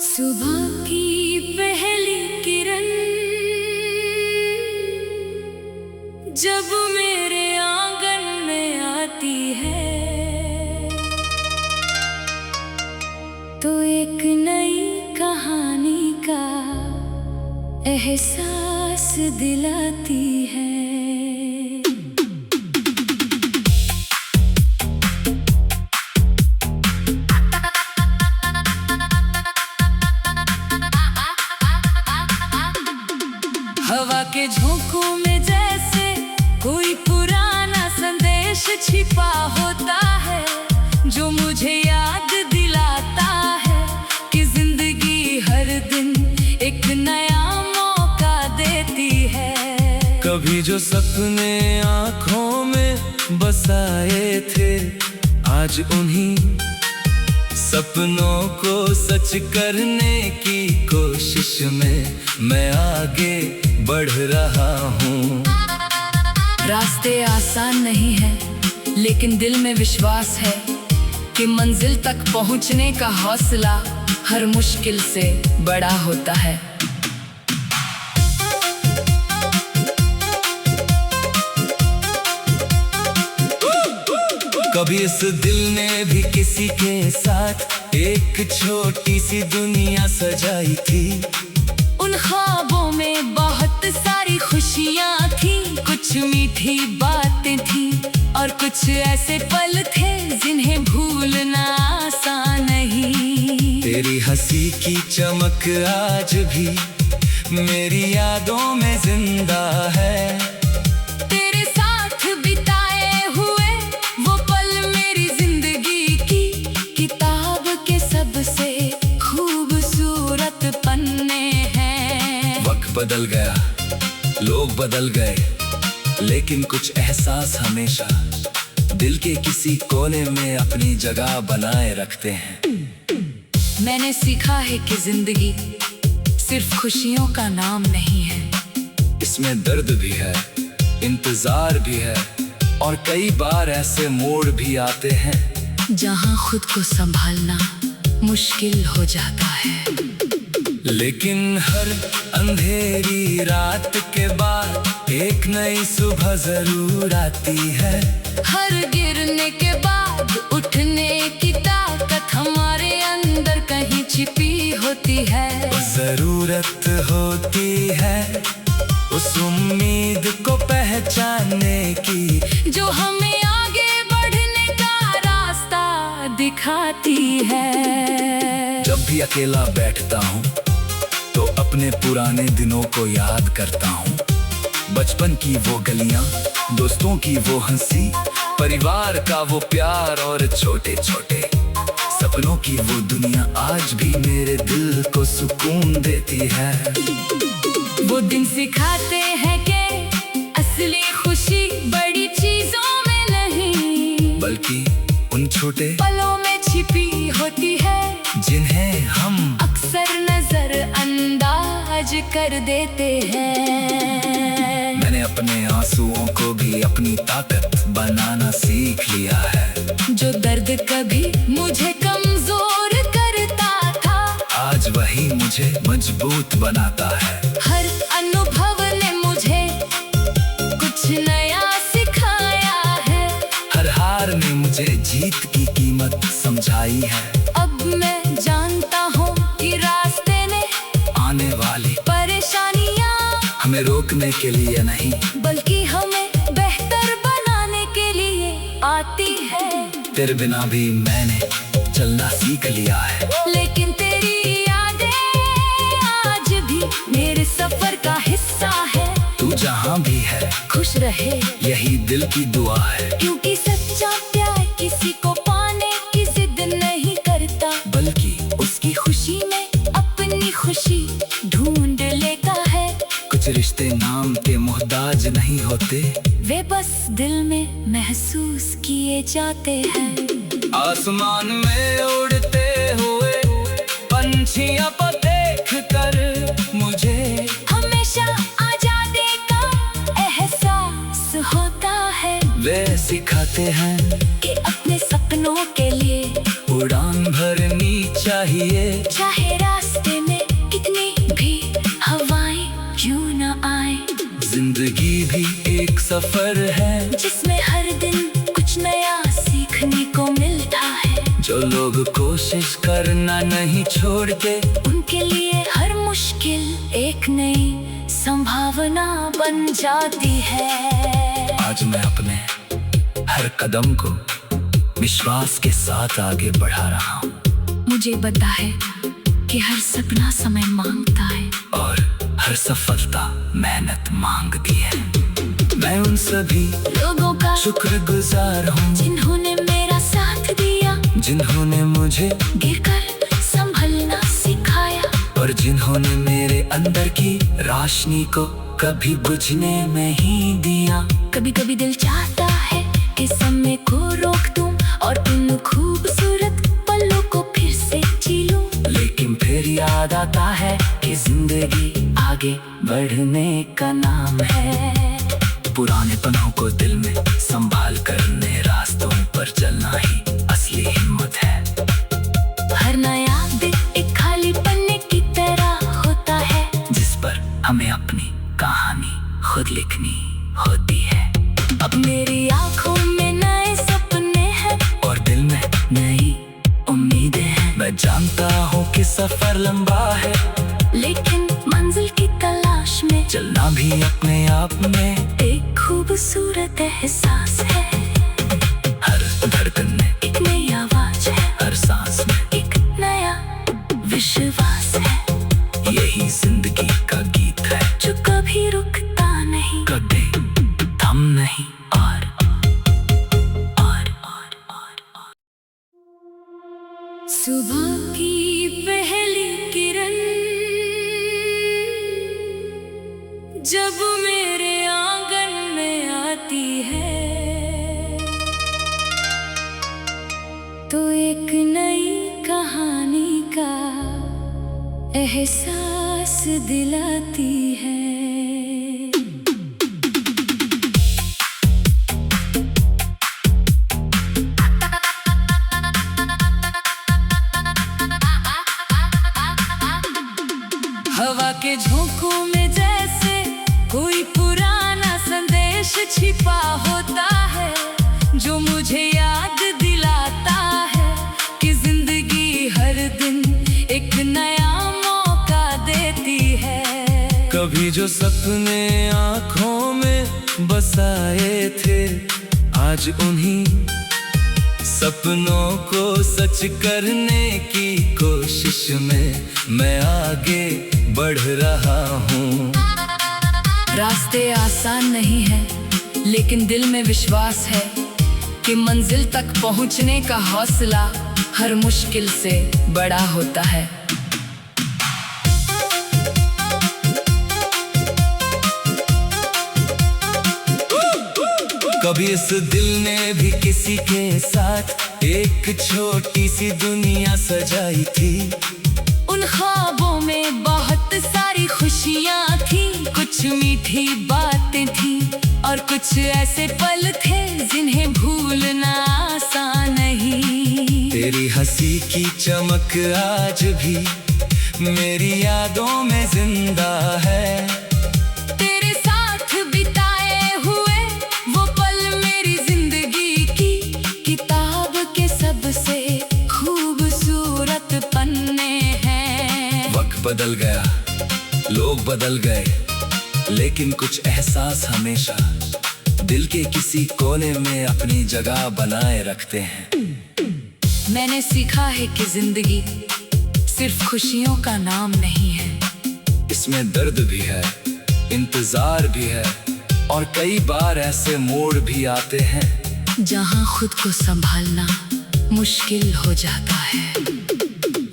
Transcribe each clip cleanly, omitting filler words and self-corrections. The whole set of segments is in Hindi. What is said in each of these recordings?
सुबह की पहली किरण जब मेरे आंगन में आती है तो एक नई कहानी का एहसास दिलाती है। हवा के झोंकों में जैसे कोई पुराना संदेश छिपा होता है, जो मुझे याद दिलाता है कि जिंदगी हर दिन एक नया मौका देती है। कभी जो सपने आँखों में बसाए थे, आज उन्हीं सपनों को सच करने की कोशिश में मैं आगे बढ़ रहा हूँ। रास्ते आसान नहीं है, लेकिन दिल में विश्वास है कि मंजिल तक पहुँचने का हौसला हर मुश्किल से बड़ा होता है। कभी इस दिल ने भी किसी के साथ एक छोटी सी दुनिया सजाई थी। उन ख्वाबों में बहुत सारी खुशियाँ थी, कुछ मीठी बातें थी और कुछ ऐसे पल थे जिन्हें भूलना आसान नहीं। तेरी हंसी की चमक आज भी मेरी यादों में जिंदा है। तेरे साथ बिताए हुए वो पल मेरी जिंदगी की किताब के सबसे खूबसूरत पन्ने हैं। वक्त बदल गया, लोग बदल गए, लेकिन कुछ एहसास हमेशा दिल के किसी कोने में अपनी जगह बनाए रखते हैं। मैंने सीखा है कि जिंदगी सिर्फ खुशियों का नाम नहीं है। इसमें दर्द भी है, इंतजार भी है और कई बार ऐसे मोड़ भी आते हैं जहां खुद को संभालना मुश्किल हो जाता है। लेकिन हर अंधेरी रात के बाद एक नई सुबह जरूर आती है। हर गिरने के बाद उठने की ताकत हमारे अंदर कहीं छिपी होती है। जरूरत होती है उस उम्मीद को पहचानने की, जो हमें आगे बढ़ने का रास्ता दिखाती है। जब भी अकेला बैठता हूँ तो अपने पुराने दिनों को याद करता हूँ। बचपन की वो गलियाँ, दोस्तों की वो हंसी, परिवार का वो प्यार और छोटे छोटे सपनों की वो दुनिया आज भी मेरे दिल को सुकून देती है। वो दिन सिखाते हैं कि असली खुशी बड़ी चीजों में नहीं, बल्कि उन छोटे पलों में छिपी होती है, जिन्हें हम अक्सर नजरअंदाज कर देते हैं। मैंने अपने आंसुओं को भी अपनी ताकत बनाना सीख लिया है। जो दर्द कभी मुझे कमजोर करता था, आज वही मुझे मजबूत बनाता है। हर अनुभव ने मुझे कुछ नया सिखाया है। हर हार ने मुझे जीत की कीमत समझाई है। अब मैं जानता हूँ कि रास्ते में आने वाली परेशानियाँ हमें रोकने के लिए नहीं, बल्कि हमें बेहतर बनाने के लिए आती है। तेरे बिना भी मैंने चलना सीख लिया है, लेकिन तेरी यादें आज भी मेरे सफर का हिस्सा है। तू जहाँ भी है खुश रहे, यही दिल की दुआ है। क्योंकि सच्चा प्यार किसी को पाने की जिद नहीं करता, बल्कि उसकी खुशी में अपनी खुशी ढूंढ लेता है। कुछ रिश्ते नाम के मोहताज नहीं होते, वे बस दिल में महसूस किए जाते हैं। आसमान में उड़ते हुए पंछियों को देख कर मुझे हमेशा आजादी का एहसास होता है। वे सिखाते हैं कि अपने सपनों के लिए उड़ान भरनी चाहिए, चाहे रास्ता भी हवाएं क्यों न आए। जिंदगी भी एक सफर है जिसमें हर दिन कुछ नया सीखने को मिलता है। जो लोग कोशिश करना नहीं छोड़ते, उनके लिए हर मुश्किल एक नई संभावना बन जाती है। आज मैं अपने हर कदम को विश्वास के साथ आगे बढ़ा रहा हूँ। मुझे पता है कि हर सपना समय मांगता है और हर सफलता मेहनत मांगती है। मैं उन सभी लोगों का शुक्रगुजार हूँ जिन्होंने मेरा साथ दिया, जिन्होंने मुझे गिरकर संभलना सिखाया और जिन्होंने मेरे अंदर की रोशनी को कभी बुझने नहीं दिया। कभी कभी दिल चाहता है कि समय को रोक दूं और इन खूबसूरत पलों को फिर से जी लूं, लेकिन फिर याद आता है कि जिंदगी आगे बढ़ने का नाम है। पुराने पन्नों को दिल में संभाल कर नए रास्तों पर चलना ही असली हिम्मत है। हर नया दिन एक खाली पन्ने की तरह होता है जिस पर हमें अपनी कहानी खुद लिखनी होती है। अब मेरी आंखों में नए सपने हैं और दिल में नई उम्मीदें हैं। मैं जानता हूँ कि सफर लंबा है, लेकिन मंजिल की तलाश में चलना भी अपने आप में एक खूबसूरत एहसास है। हर धड़कन में एक नई आवाज है, हर सांस में एक नया विश्वास है। यही जिंदगी का गीत है जो कभी रुकता नहीं, कभी थम नहीं। और सुबह की पहली किरण जब मेरे आंगन में आती है तो एक नई कहानी का एहसास दिलाती है। हवा के झोंकों में जैसे कोई पुराना संदेश छिपा होता है, जो मुझे याद दिलाता है कि जिंदगी हर दिन एक नया मौका देती है। कभी जो सपने आँखों में बसाए थे, आज उन्हीं सपनों को सच करने की कोशिश में मैं आगे बढ़ रहा हूँ। रास्ते आसान नहीं है, लेकिन दिल में विश्वास है कि मंजिल तक पहुँचने का हौसला हर मुश्किल से बड़ा होता है। कभी इस दिल ने भी किसी के साथ एक छोटी सी दुनिया सजाई थी। उन ख्वाबों में बहुत सारी खुशियाँ थी, कुछ मीठी बातें थी और कुछ ऐसे पल थे जिन्हें भूलना आसान नहीं। तेरी हंसी की चमक आज भी मेरी यादों में जिंदा है। तेरे साथ बिताए हुए वो पल मेरी जिंदगी की किताब के सबसे खूबसूरत पन्ने हैं। वक्त बदल गया, लोग बदल गए, लेकिन कुछ एहसास हमेशा दिल के किसी कोने में अपनी जगह बनाए रखते हैं। मैंने सीखा है कि जिंदगी सिर्फ खुशियों का नाम नहीं है, इसमें दर्द भी है, इंतजार भी है और कई बार ऐसे मोड़ भी आते हैं जहां खुद को संभालना मुश्किल हो जाता है।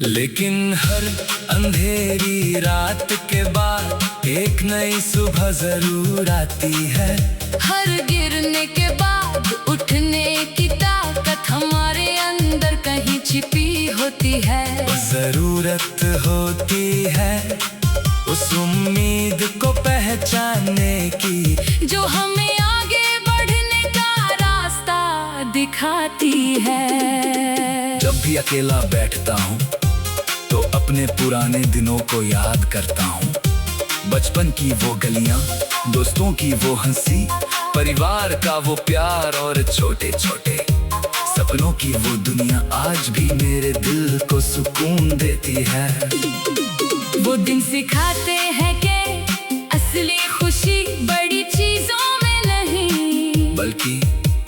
लेकिन हर अंधेरी रात के बाद एक नई सुबह जरूर आती है। हर गिरने के बाद उठने की ताकत हमारे अंदर कहीं छिपी होती है। जरूरत होती है उस उम्मीद को पहचानने की, जो हमें आगे बढ़ने का रास्ता दिखाती है। जब भी अकेला बैठता हूँ तो अपने अपने पुराने दिनों को याद करता हूँ। बचपन की वो गलियां, दोस्तों की वो हंसी, परिवार का वो प्यार और छोटे छोटे सपनों की वो दुनिया आज भी मेरे दिल को सुकून देती है। वो दिन सिखाते हैं कि असली खुशी बड़ी चीजों में नहीं, बल्कि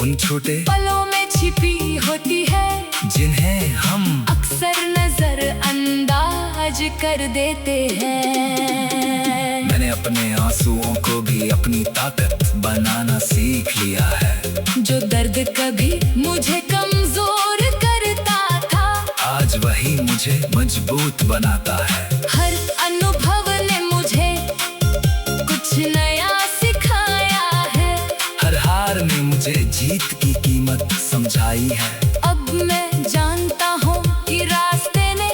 उन छोटे पलों में छिपी होती है, जिन्हें हम अक्सर नजरअंदाज कर देते हैं। मैंने अपने आंसुओं को भी अपनी ताकत बनाना सीख लिया है। जो दर्द कभी मुझे कमजोर करता था, आज वही मुझे मजबूत बनाता है। हर अनुभव ने मुझे कुछ नया सिखाया है, हर हार ने मुझे जीत की कीमत समझाई है। अब मैं जानता हूँ कि रास्ते ने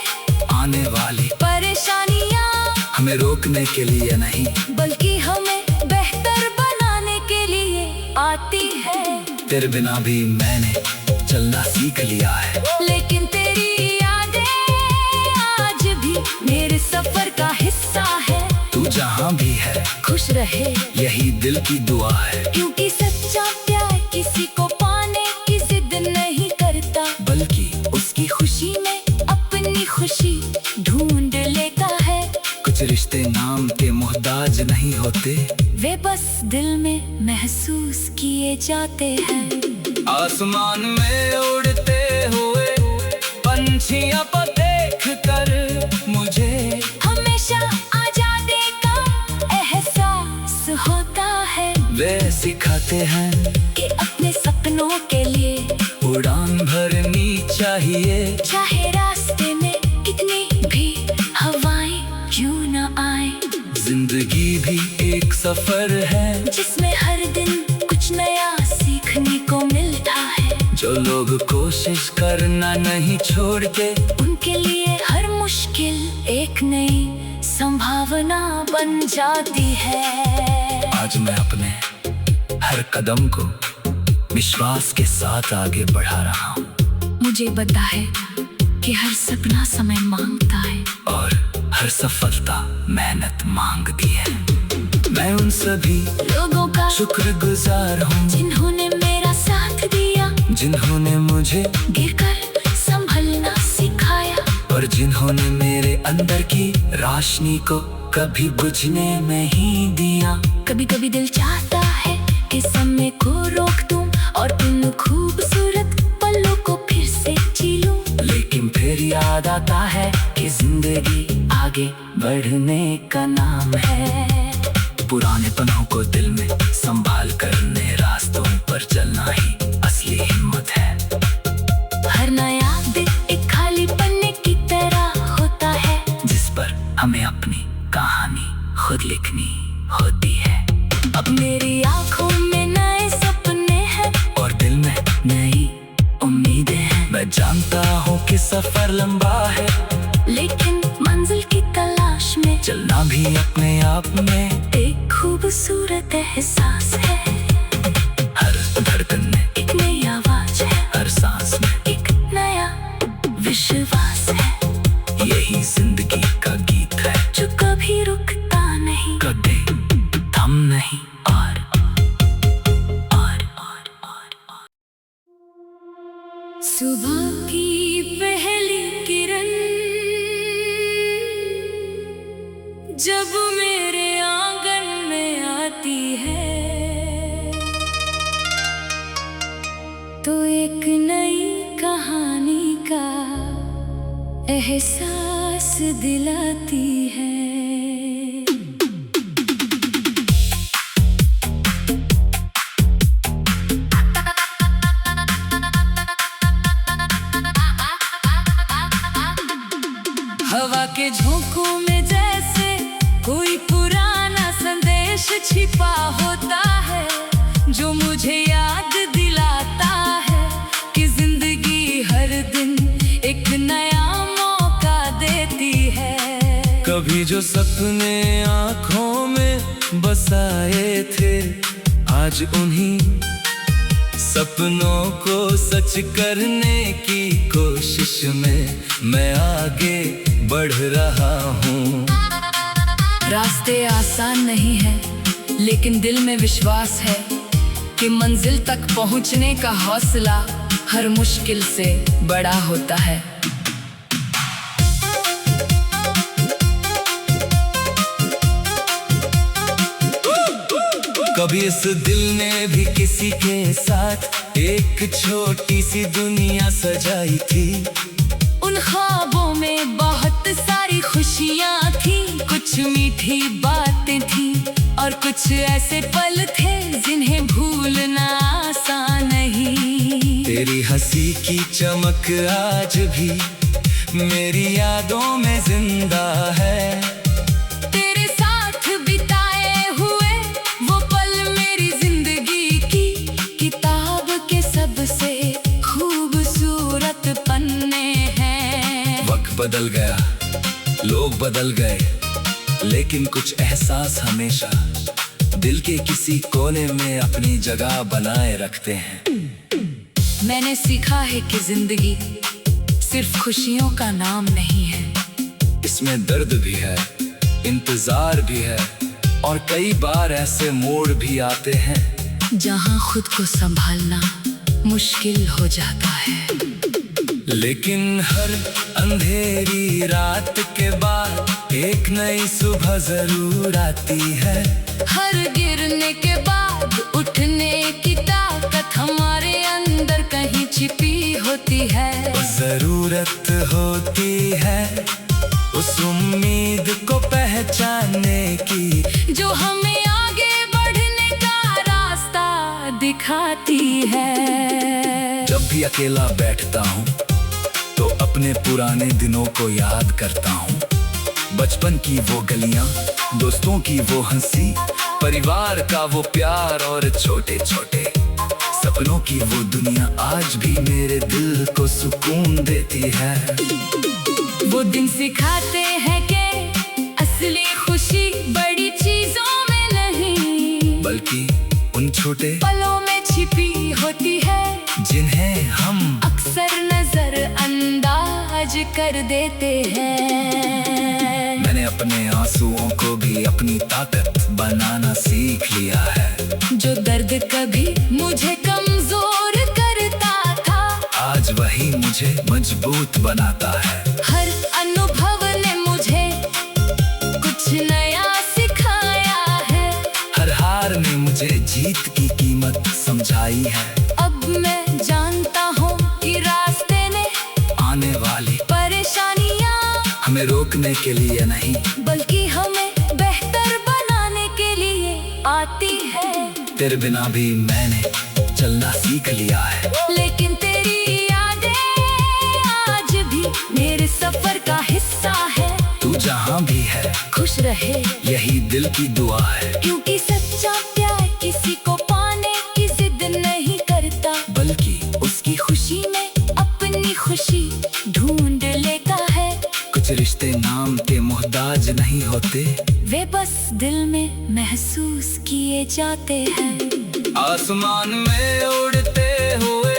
आने वाली परेशानियाँ हमें रोकने के लिए नहीं, बल्कि हमें बेहतर बनाने के लिए आती है। तेरे बिना भी मैंने चलना सीख लिया है, लेकिन तेरी यादें आज भी मेरे सफर का हिस्सा है। तू जहाँ भी है खुश रहे, यही दिल की दुआ है। क्योंकि सच्चा प्यार किसी को पाने की जिद नहीं करता, बल्कि उसकी खुशी में अपनी खुशी ढूंढ लेता है। कुछ रिश्ते नाम के मोहताज नहीं होते, वे बस दिल में महसूस किए जाते हैं। आसमान में उड़ते हुए पंछियों को देख कर मुझे हमेशा आजादी का एहसास होता है। वे सिखाते हैं कि अपने सपनों के लिए उड़ान भरनी चाहिए, चाहे रास्ते में कितनी भी हवाएं क्यों न आए। जिंदगी भी एक सफर है, जिसमें हर दिन कुछ नया सीखने को मिलता है। जो लोग कोशिश करना नहीं छोड़ते, उनके लिए हर मुश्किल एक नई संभावना बन जाती है। आज मैं अपने हर कदम को विश्वास के साथ आगे बढ़ा रहा हूँ। मुझे पता है कि हर सपना समय मांगता है, और हर सफलता मेहनत मांगती है। मैं उन सभी लोगों का शुक्रगुजार हूँ, जिन्होंने मेरा साथ दिया, जिन्होंने मुझे गिरकर संभलना सिखाया, और जिन्होंने मेरे अंदर की रोशनी को कभी बुझने नहीं दिया। कभी कभी दिल चाहता है कि समय को रोक दूं और उन खूबसूरत पलों को फिर से जी लूं, लेकिन फिर याद आता है कि जिंदगी आगे बढ़ने का नाम है। पुराने पन्नों को दिल में संभाल कर नए रास्तों पर चलना ही असली हिम्मत है। हर नया दिन एक खाली पन्ने की तरह होता है, जिस पर हमें अपनी कहानी खुद लिखनी होती है। अब मेरी आंखों में नए सपने हैं, और दिल में नई उम्मीदें हैं। मैं जानता हूँ कि सफर लंबा है, लेकिन मंजिल की तलाश में चलना भी अपने आप में एक खूबसूरत एहसास है। हर धड़कन में एक नई आवाज है, हर सांस में एक नया विश्वास है। यही जिंदगी का गीत है, जो कभी रुकता नहीं, कभी थम नहीं। और सुबह की पहली किरण जब मेरे आंगन में आती है, तो एक नई कहानी का एहसास दिलाती है। हवा के झोंकों में जैसे कोई पुराना संदेश छिपा होता है, जो मुझे याद दिलाता है कि जिंदगी हर दिन एक नया मौका देती है। कभी जो सपने आँखों में बसाए थे, आज उन्हीं सपनों को सच करने की कोशिश में मैं आगे बढ़ बढ़ रहा हूँ। रास्ते आसान नहीं है, लेकिन दिल में विश्वास है कि मंजिल तक पहुंचने का हौसला हर मुश्किल से बड़ा होता है। कभी इस दिल ने भी किसी के साथ एक छोटी सी दुनिया सजाई थी। उन ख्वाबों में बहुत सारी खुशियाँ थी, कुछ मीठी बातें थी और कुछ ऐसे पल थे जिन्हें भूलना आसान नहीं। तेरी हंसी की चमक आज भी मेरी यादों में जिंदा है। तेरे साथ बिताए हुए वो पल मेरी जिंदगी की किताब के सबसे खूबसूरत पन्ने हैं। वक्त बदल गया, लोग बदल गए, लेकिन कुछ एहसास हमेशा दिल के किसी कोने में अपनी जगह बनाए रखते हैं। मैंने सीखा है कि जिंदगी सिर्फ खुशियों का नाम नहीं है। इसमें दर्द भी है, इंतजार भी है और कई बार ऐसे मोड़ भी आते हैं जहां खुद को संभालना मुश्किल हो जाता है। लेकिन हर अंधेरी रात के बाद एक नई सुबह जरूर आती है। हर गिरने के बाद उठने की ताकत हमारे अंदर कहीं छिपी होती है। जरूरत होती है उस उम्मीद को पहचानने की जो हमें आगे बढ़ने का रास्ता दिखाती है। जब भी अकेला बैठता हूँ तो अपने पुराने दिनों को याद करता हूँ। बचपन की वो गलियाँ, दोस्तों की वो हंसी, परिवार का वो प्यार और छोटे छोटे सपनों की वो दुनिया आज भी मेरे दिल को सुकून देती है। वो दिन सिखाते हैं कि असली खुशी बड़ी चीजों में नहीं, बल्कि उन छोटे पलों में छिपी होती है जिन्हें हम अक्सर नजरअंदाज कर देते हैं। मैंने अपने आंसुओं को भी अपनी ताकत बनाना सीख लिया है। जो दर्द कभी मुझे कमजोर करता था, आज वही मुझे मजबूत बनाता है। हर अनुभव ने मुझे कुछ नया सिखाया है। हर हार ने मुझे जीत की कीमत समझाई है। अब मैं जानता हूँ कि रास्ते ने आने वाली परेशानियाँ हमें रोकने के लिए नहीं, बल्कि हमें बेहतर बनाने के लिए आती है। तेरे बिना भी मैंने चलना सीख लिया है, लेकिन तेरी यादें आज भी मेरे सफर का हिस्सा है। तू जहाँ भी है खुश रहे, यही दिल की दुआ है। क्योंकि सच्चा प्यार किसी को पाने की जिद नहीं करता, बल्कि उसकी खुशी में अपनी खुशी ढूंढ लेता है। कुछ रिश्ते नाम के मोहताज नहीं होते, वे बस दिल में महसूस किए जाते हैं। आसमान में उड़ते हुए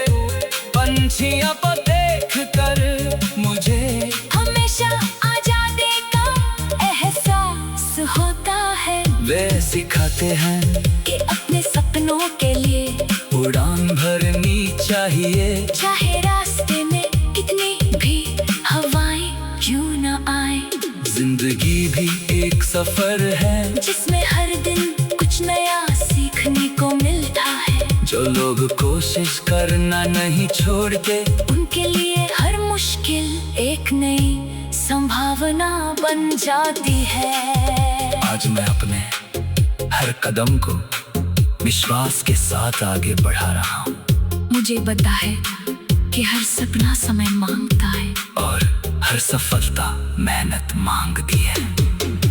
पंछियों को देख कर मुझे हमेशा आजादी का एहसास होता है। वे सिखाते हैं कि अपने सपनों के लिए उड़ान भरनी चाहिए, चाहे रास्ते में कितनी भी हवाएं क्यों न आए। जिंदगी भी एक सफर है जिसमें हर दिन कुछ नया सीखने को मिलता है। जो लोग कोशिश करना नहीं छोड़ते, उनके लिए हर मुश्किल एक नई संभावना बन जाती है। आज मैं अपने हर कदम को विश्वास के साथ आगे बढ़ा रहा हूँ। मुझे पता है कि हर सपना समय मांगता है और हर सफलता मेहनत मांगती है।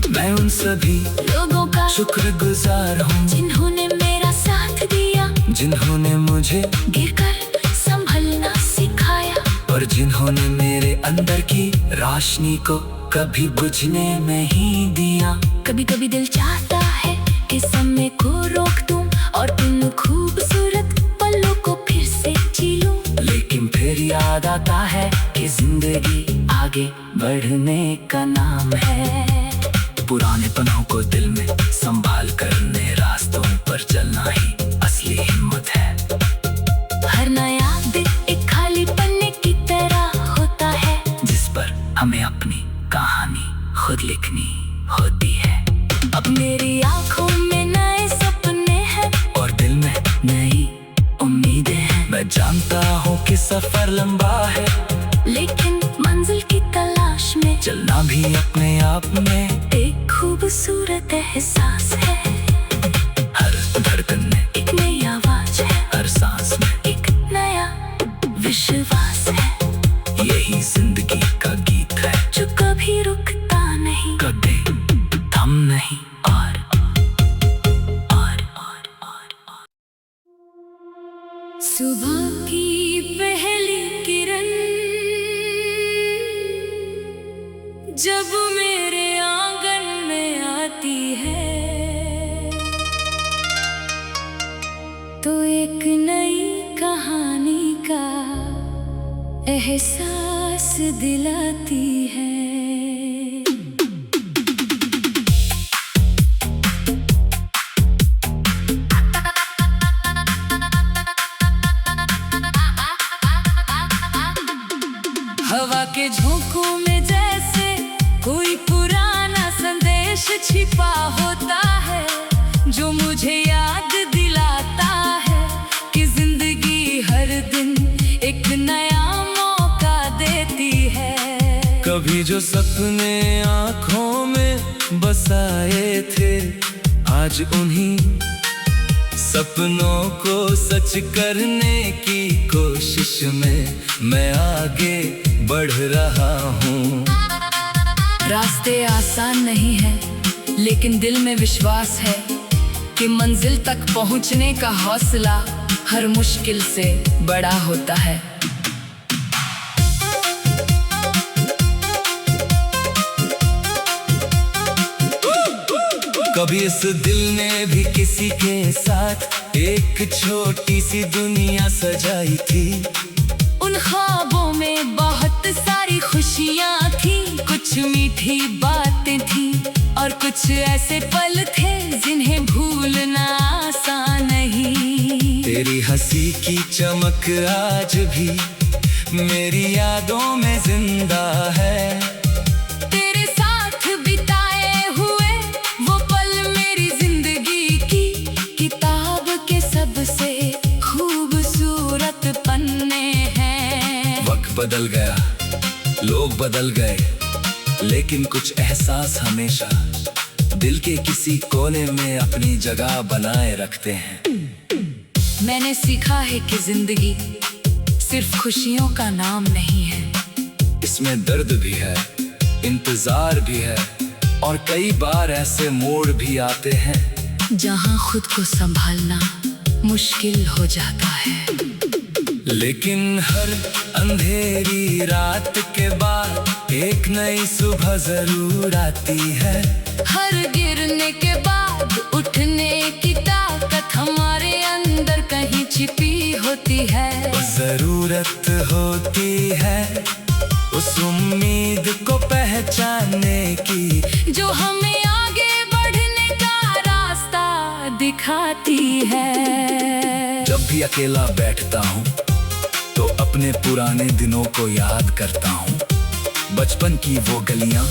मैं उन सभी लोगों का शुक्रगुजार हूँ जिन्होंने मेरा साथ दिया, जिन्होंने मुझे गिरकर संभलना सिखाया और जिन्होंने मेरे अंदर की रोशनी को कभी बुझने नहीं दिया। कभी कभी दिल चाहता है कि समय को रोक दूं और उन खूबसूरत पलों को फिर से जी लूं, लेकिन फिर याद आता है कि जिंदगी आगे बढ़ने का नाम है। पुराने पनों को दिल में संभाल कर नए रास्तों पर चलना ही असली हिम्मत है। हर नया दिन एक खाली पन्ने की तरह होता है, जिस पर हमें अपनी कहानी खुद लिखनी होती है। अब मेरी आंखों में नए सपने हैं और दिल में नई उम्मीदें हैं। मैं जानता हूँ कि सफर लंबा है, लेकिन मंजिल की तलाश में चलना भी अपने आप में एक खूबसूरत एहसास है। हर धड़कन में एक नई आवाज है, हर सांस में एक नया विश्वास है। यही जिंदगी का गीत है, जो कभी रुकता नहीं, कभी थम नहीं। और सुबह की पहली किरण जब मेरे आंगन में आती है, तो एक नई कहानी का एहसास दिलाती है। हवा के झोंकों में जैसे कोई पुराना संदेश छिपा होता है, जो मुझे याद दिलाता है कि जिंदगी हर दिन एक नया मौका देती है। कभी जो सपने आँखों में बसाए थे, आज उन्हीं सपनों को सच करने की कोशिश में मैं आगे बढ़ रहा हूँ। रास्ते आसान नहीं है, लेकिन दिल में विश्वास है कि मंजिल तक पहुँचने का हौसला हर मुश्किल से बड़ा होता है। कभी इस दिल ने भी किसी के साथ एक छोटी सी दुनिया सजाई थी। उन ख्वाबों में बहुत सारी खुशियाँ थी, कुछ मीठी बातें थी और कुछ ऐसे पल थे जिन्हें भूलना आसान नहीं। तेरी हंसी की चमक आज भी मेरी यादों में जिंदा है। तेरे साथ बिताए हुए वो पल मेरी जिंदगी की किताब के सबसे खूबसूरत पन्ने हैं। वक्त बदल गया, लोग बदल गए, लेकिन कुछ एहसास हमेशा दिल के किसी कोने में अपनी जगह बनाए रखते हैं। मैंने सीखा है कि जिंदगी सिर्फ खुशियों का नाम नहीं है, इसमें दर्द भी है, इंतजार भी है और कई बार ऐसे मोड़ भी आते हैं जहां खुद को संभालना मुश्किल हो जाता है। लेकिन हर अंधेरी रात के बाद एक नई सुबह जरूर आती है। हर गिरने के बाद उठने की ताकत हमारे अंदर कहीं छिपी होती है। जरूरत होती है उस उम्मीद को पहचानने की, जो हमें आगे बढ़ने का रास्ता दिखाती है। जब भी अकेला बैठता हूँ तो अपने पुराने दिनों को याद करता हूँ। बचपन की वो गलियाँ,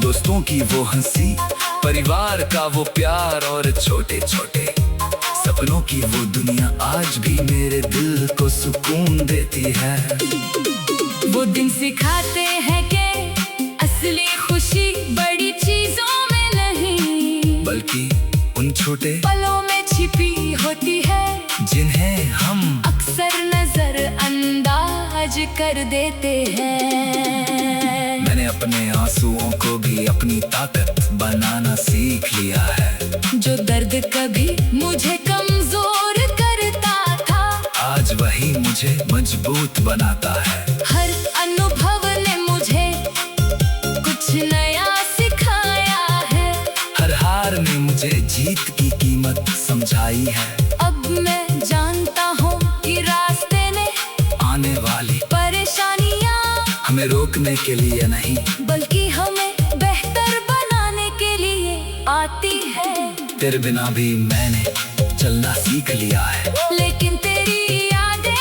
दोस्तों की वो हंसी, परिवार का वो प्यार और छोटे छोटे सपनों की वो दुनिया आज भी मेरे दिल को सुकून देती है। वो दिन सिखाते हैं कि असली खुशी बड़ी चीजों में नहीं, बल्कि उन छोटे पलों में छिपी होती है, जिन्हें हम अक्सर नजरअंदाज कर देते हैं। मैंने अपने आंसुओं को भी अपनी ताकत बनाना सीख लिया है। जो दर्द कभी मुझे कमजोर करता था, आज वही मुझे मजबूत बनाता है। हर अनुभव ने मुझे कुछ नया सिखाया है। हर हार ने मुझे जीत की कीमत समझाई है। अब मैं जानता हूँ कि रास्ते ने आने वाली परेशानियाँ हमें रोकने के लिए नहीं, बल्कि हमें बेहतर बनाने के लिए आती है। तेरे बिना भी मैंने चलना सीख लिया है, लेकिन तेरी यादें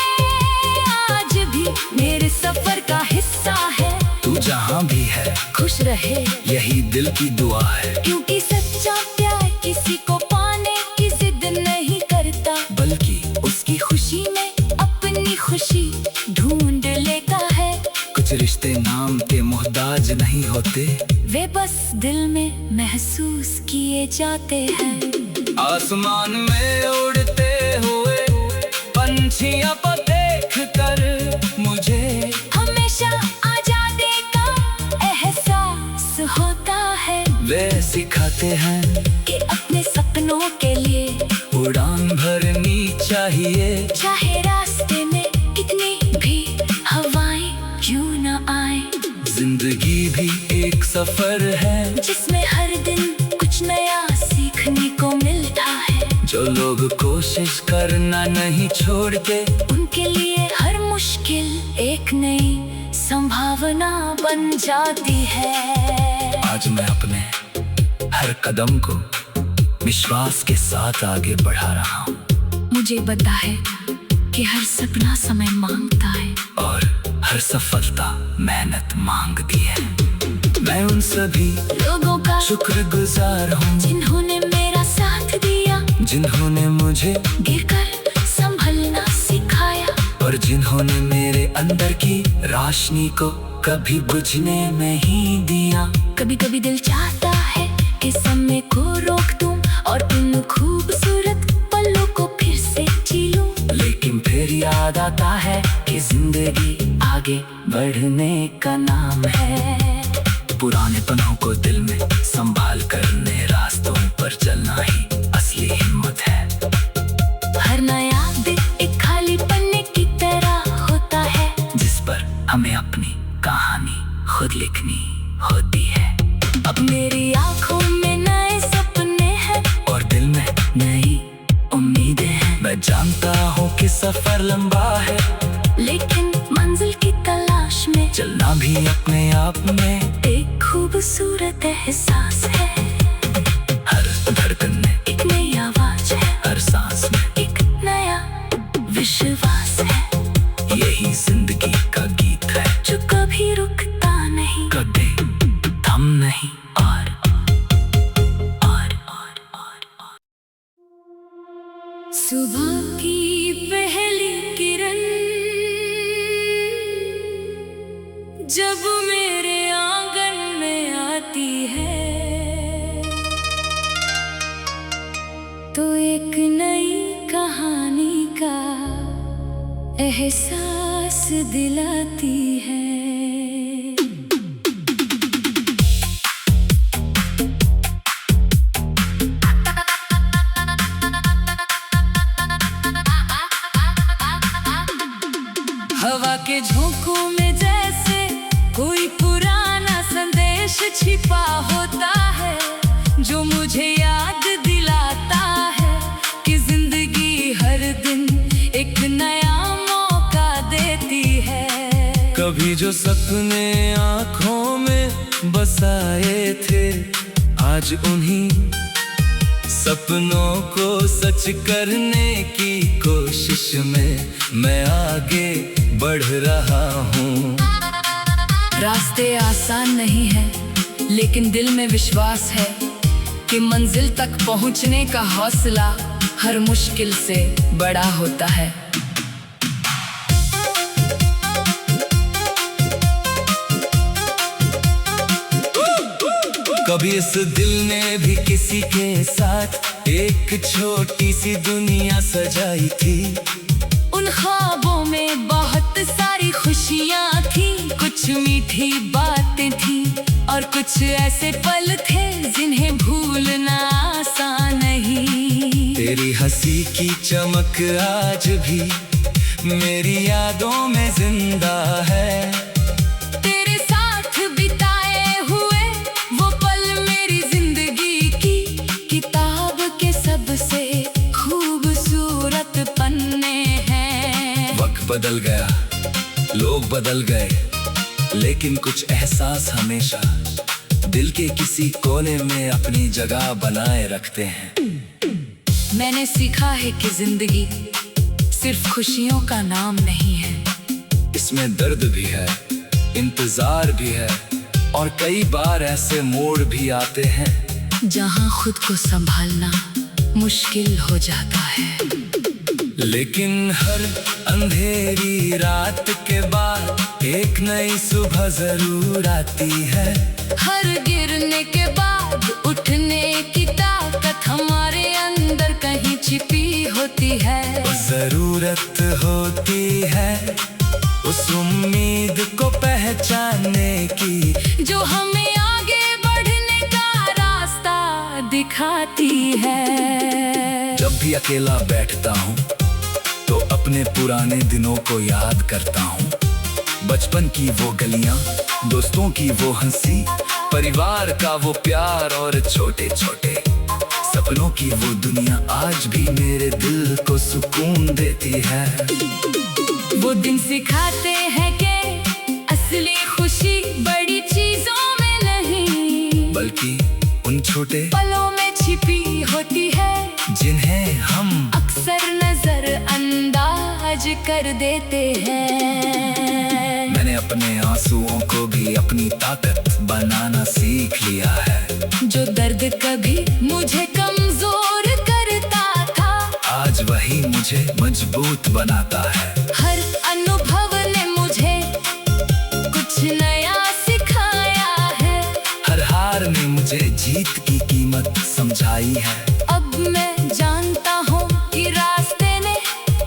आज भी मेरे सफर का हिस्सा है। तू जहाँ भी है खुश रहे, यही दिल की दुआ है। क्योंकि सच्चा प्यार किसी को पाने की जिद नहीं करता, बल्कि उसकी खुशी में अपनी खुशी ढूंढ लेता है। कुछ रिश्ते नाम के मोहताज नहीं होते, वे बस दिल में महसूस किए जाते हैं। आसमान में उड़ते हुए पंछियों को देख कर मुझे हमेशा आजादी का एहसास होता है। वे सिखाते हैं कि अपने सपनों के लिए उड़ान भरनी चाहिए, चाहे रास्ते में कितनी भी हवाएं क्यों न आए। जिंदगी भी एक सफर है, जिसमें हर दिन कुछ नया सीखने को मिलता है। जो लोग कोशिश करना नहीं छोड़ते, उनके लिए हर मुश्किल एक नई संभावना बन जाती है। आज मैं अपने हर कदम को विश्वास के साथ आगे बढ़ा रहा हूँ। मुझे पता है कि हर सपना समय मांगता है, और हर सफलता मेहनत मांगती है। मैं उन सभी लोगों का शुक्रगुजार हूँ जिन्होंने मेरा साथ दिया, जिन्होंने मुझे गिरकर संभलना सिखाया, और जिन्होंने मेरे अंदर की रोशनी को कभी बुझने नहीं दिया। कभी कभी दिल चाहता है कि समय को रोक दूं और उन खूबसूरत पलों को फिर से जी लूं, लेकिन फिर याद आता है कि जिंदगी आगे बढ़ने का नाम है। पुराने पनों को दिल में संभाल कर नए रास्तों पर चलना ही असली हिम्मत है। हर नया दिन एक खाली पन्ने की तरह होता है, जिस पर हमें अपनी कहानी खुद लिखनी होती है। अब मेरी आंखों में नए सपने हैं, और दिल में नई उम्मीदें हैं। मैं जानता हूँ कि सफर लंबा है, लेकिन मंजिल की तलाश में चलना भी अपने आप में एक खूबसूरत एहसास है। हर धड़कन में एक नई आवाज है, हर सांस में एक नया विश्वास है। यही जिंदगी का गीत है, जो कभी रुकता नहीं, कभी थम नहीं। और सुबह की पहली किरण जब मेरे आंगन में आती है, तो एक नई कहानी का एहसास दिलाती है। हवा के झोंकों में जैसे कोई पुराना संदेश छिपा होता है, जो मुझे याद दिलाता है कि जिंदगी हर दिन एक नया मौका देती है। कभी जो सपने आँखों में बसाए थे, आज उन्हीं सपनों को सच करने की कोशिश में मैं आगे बढ़ रहा हूँ। रास्ते आसान नहीं है, लेकिन दिल में विश्वास है कि मंजिल तक पहुंचने का हौसला हर मुश्किल से बड़ा होता है। कभी इस दिल ने भी किसी के साथ एक छोटी सी दुनिया सजाई थी। उन ख्वाबों में बहुत सारी खुशियाँ थी, कुछ मीठी बातें थी और कुछ ऐसे पल थे जिन्हें भूलना आसान नहीं। तेरी हंसी की चमक आज भी मेरी यादों में जिंदा है। तेरे साथ बिताए हुए वो पल मेरी जिंदगी की किताब के सबसे खूबसूरत पन्ने हैं। वक्त बदल गया, लोग बदल गए, लेकिन कुछ एहसास हमेशा दिल के किसी कोने में अपनी जगह बनाए रखते हैं। मैंने सीखा है कि जिंदगी सिर्फ खुशियों का नाम नहीं है। इसमें दर्द भी है, इंतजार भी है, और कई बार ऐसे मोड़ भी आते हैं जहाँ खुद को संभालना मुश्किल हो जाता है। लेकिन हर अंधेरी रात के बाद एक नई सुबह जरूर आती है। हर गिरने के बाद उठने की ताकत हमारे अंदर कहीं छिपी होती है। जरूरत होती है उस उम्मीद को पहचानने की जो हमें आगे बढ़ने का रास्ता दिखाती है। जब भी अकेला बैठता हूँ तो अपने पुराने दिनों को याद करता हूँ। बचपन की वो गलियाँ, दोस्तों की वो हंसी, परिवार का वो प्यार और छोटे छोटे सपनों की वो दुनिया आज भी मेरे दिल को सुकून देती है। वो दिन सिखाते हैं कि असली खुशी बड़ी चीजों में नहीं बल्कि उन छोटे पलों में छिपी होती है, जिन्हें हम अक्सर नजरअंदाज कर देते हैं। मैंने अपने आंसुओं को भी अपनी ताकत बनाना सीख लिया है। जो दर्द कभी मुझे कमजोर करता था आज वही मुझे मजबूत बनाता है। हर अनुभव ने मुझे कुछ नया सिखाया है। हर हार ने मुझे जीत की कीमत समझाई है। अब मैं जानता हूँ कि रास्ते ने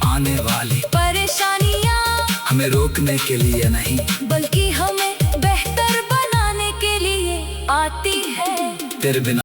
आने वाली परेशानियाँ हमें रोकने के लिए नहीं बल्कि हमें बेहतर बनाने के लिए आती है। तेरे बिना